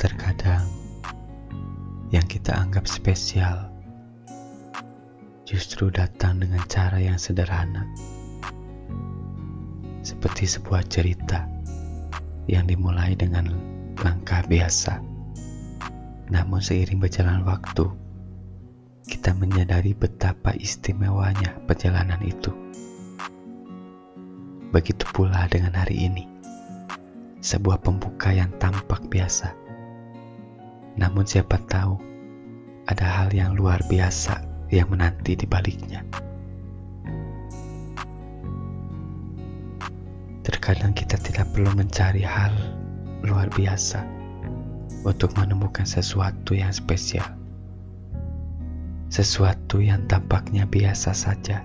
Terkadang yang kita anggap spesial justru datang dengan cara yang sederhana, seperti sebuah cerita yang dimulai dengan langkah biasa. Namun seiring berjalan waktu, kita menyadari betapa istimewanya perjalanan itu. Begitu pula dengan hari ini, sebuah pembuka yang tampak biasa. Namun siapa tahu, ada hal yang luar biasa yang menanti di baliknya. Terkadang kita tidak perlu mencari hal luar biasa untuk menemukan sesuatu yang spesial. Sesuatu yang tampaknya biasa saja,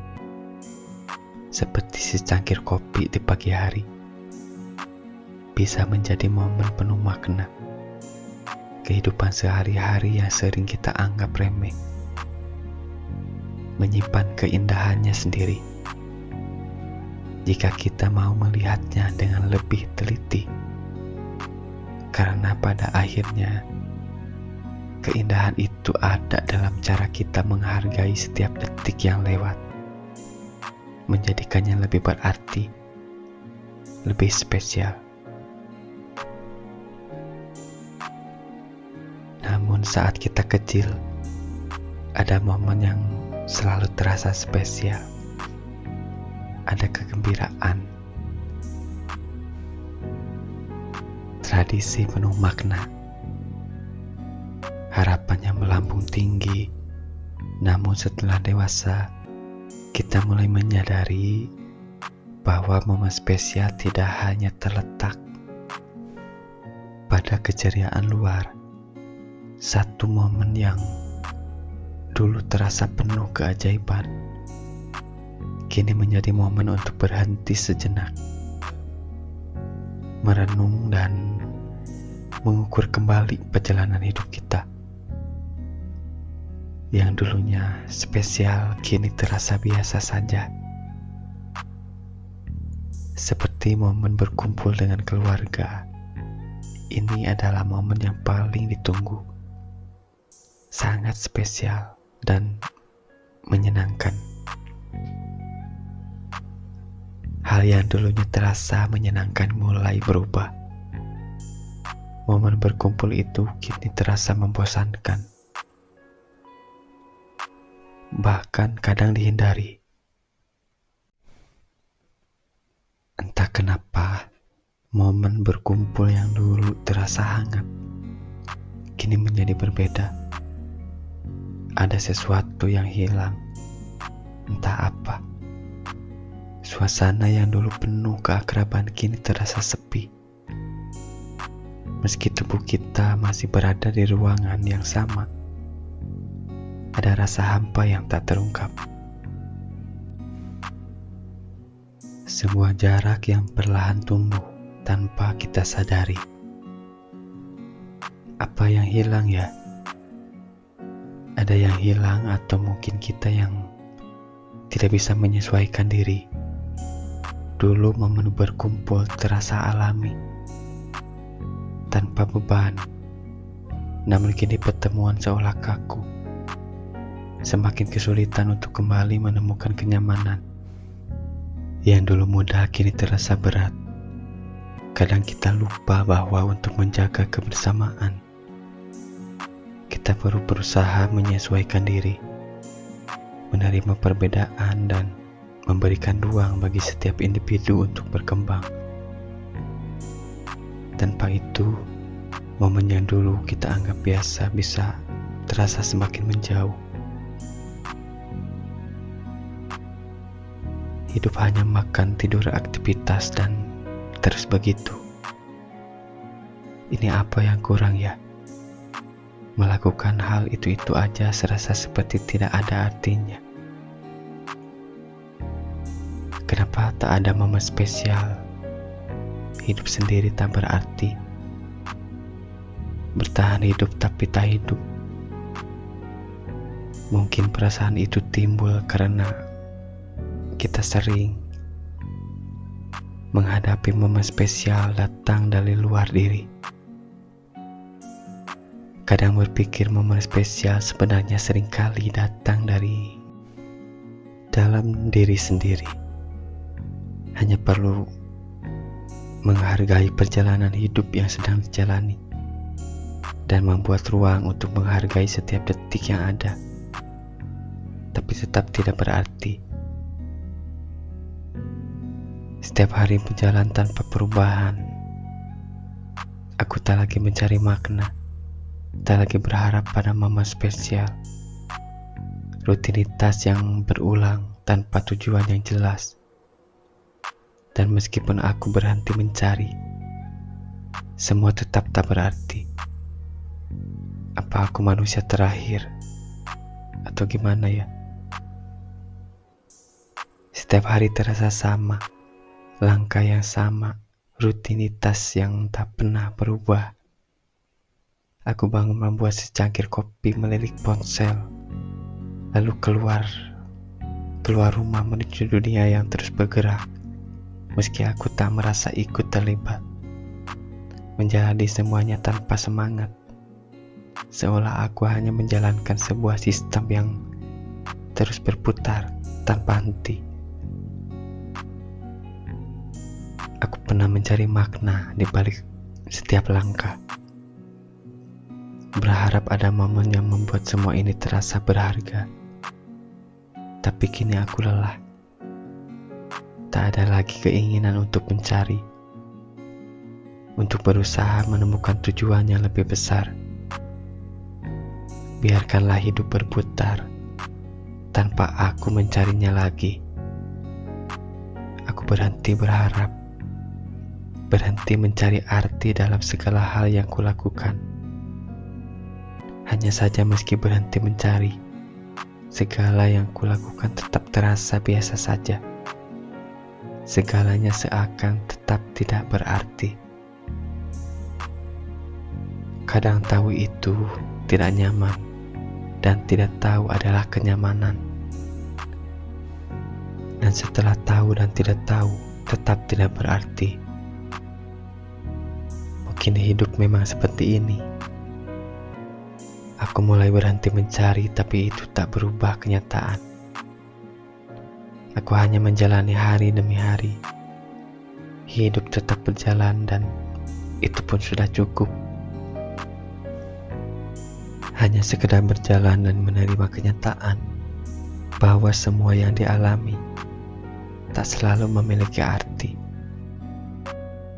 seperti secangkir kopi di pagi hari, bisa menjadi momen penuh makna. Kehidupan sehari-hari yang sering kita anggap remeh, menyimpan keindahannya sendiri jika kita mau melihatnya dengan lebih teliti. Karena pada akhirnya keindahan itu ada dalam cara kita menghargai setiap detik yang lewat, menjadikannya lebih berarti, lebih spesial. Namun saat kita kecil, ada momen yang selalu terasa spesial. Ada kegembiraan, tradisi penuh makna, harapannya melambung tinggi. Namun setelah dewasa, kita mulai menyadari bahwa momen spesial tidak hanya terletak pada keceriaan luar. Satu momen yang dulu terasa penuh keajaiban, kini menjadi momen untuk berhenti sejenak, merenung dan mengukur kembali perjalanan hidup kita. Yang dulunya spesial kini terasa biasa saja. Seperti momen berkumpul dengan keluarga, ini adalah momen yang paling ditunggu. Sangat spesial dan menyenangkan. Hal yang dulunya terasa menyenangkan mulai berubah. Momen berkumpul itu kini terasa membosankan, bahkan kadang dihindari. Entah kenapa, momen berkumpul yang dulu terasa hangat kini menjadi berbeda. Ada sesuatu yang hilang, entah apa. Suasana yang dulu penuh keakraban kini terasa sepi. Meski tubuh kita masih berada di ruangan yang sama, ada rasa hampa yang tak terungkap. Sebuah jarak yang perlahan tumbuh tanpa kita sadari. Apa yang hilang ya? Ada yang hilang atau mungkin kita yang tidak bisa menyesuaikan diri. Dulu momen berkumpul terasa alami, tanpa beban. Namun kini pertemuan seolah kaku. Semakin kesulitan untuk kembali menemukan kenyamanan. Yang dulu mudah kini terasa berat. Kadang kita lupa bahwa untuk menjaga kebersamaan, kita perlu berusaha menyesuaikan diri, menerima perbedaan dan memberikan ruang bagi setiap individu untuk berkembang. Tanpa itu, momen yang dulu kita anggap biasa bisa terasa semakin menjauh. Hidup hanya makan, tidur, aktivitas, dan terus begitu. Ini apa yang kurang ya? Melakukan hal itu aja serasa seperti tidak ada artinya. Kenapa tak ada momen spesial? Hidup sendiri tak berarti. Bertahan hidup tapi tak hidup. Mungkin perasaan itu timbul karena kita sering menghadapi momen spesial datang dari luar diri. Kadang berpikir momen spesial sebenarnya seringkali datang dari dalam diri sendiri. Hanya perlu menghargai perjalanan hidup yang sedang dijalani dan membuat ruang untuk menghargai setiap detik yang ada, tapi tetap tidak berarti. Setiap hari berjalan tanpa perubahan. Aku tak lagi mencari makna, tak lagi berharap pada momen spesial. Rutinitas yang berulang tanpa tujuan yang jelas. Dan meskipun aku berhenti mencari, semua tetap tak berarti. Apa aku manusia terakhir? Atau gimana ya? Setiap hari terasa sama, langkah yang sama, rutinitas yang tak pernah berubah. Aku bangun membuat secangkir kopi melirik ponsel, lalu keluar rumah menuju dunia yang terus bergerak. Meski aku tak merasa ikut terlibat, menjalani semuanya tanpa semangat, seolah aku hanya menjalankan sebuah sistem yang terus berputar tanpa henti. Aku pernah mencari makna di balik setiap langkah, berharap ada momen yang membuat semua ini terasa berharga. Tapi kini aku lelah. Tak ada lagi keinginan untuk mencari, untuk berusaha menemukan tujuan yang lebih besar. Biarkanlah hidup berputar tanpa aku mencarinya lagi. Aku berhenti berharap, berhenti mencari arti dalam segala hal yang kulakukan. Hanya saja meski berhenti mencari, segala yang kulakukan tetap terasa biasa saja. Segalanya seakan tetap tidak berarti. Kadang tahu itu tidak nyaman, dan tidak tahu adalah kenyamanan. Dan setelah tahu dan tidak tahu, tetap tidak berarti. Mungkin hidup memang seperti ini. Aku mulai berhenti mencari, tapi itu tak berubah kenyataan. Aku hanya menjalani hari demi hari. Hidup tetap berjalan dan itu pun sudah cukup. Hanya sekedar berjalan dan menerima kenyataan bahwa semua yang dialami tak selalu memiliki arti.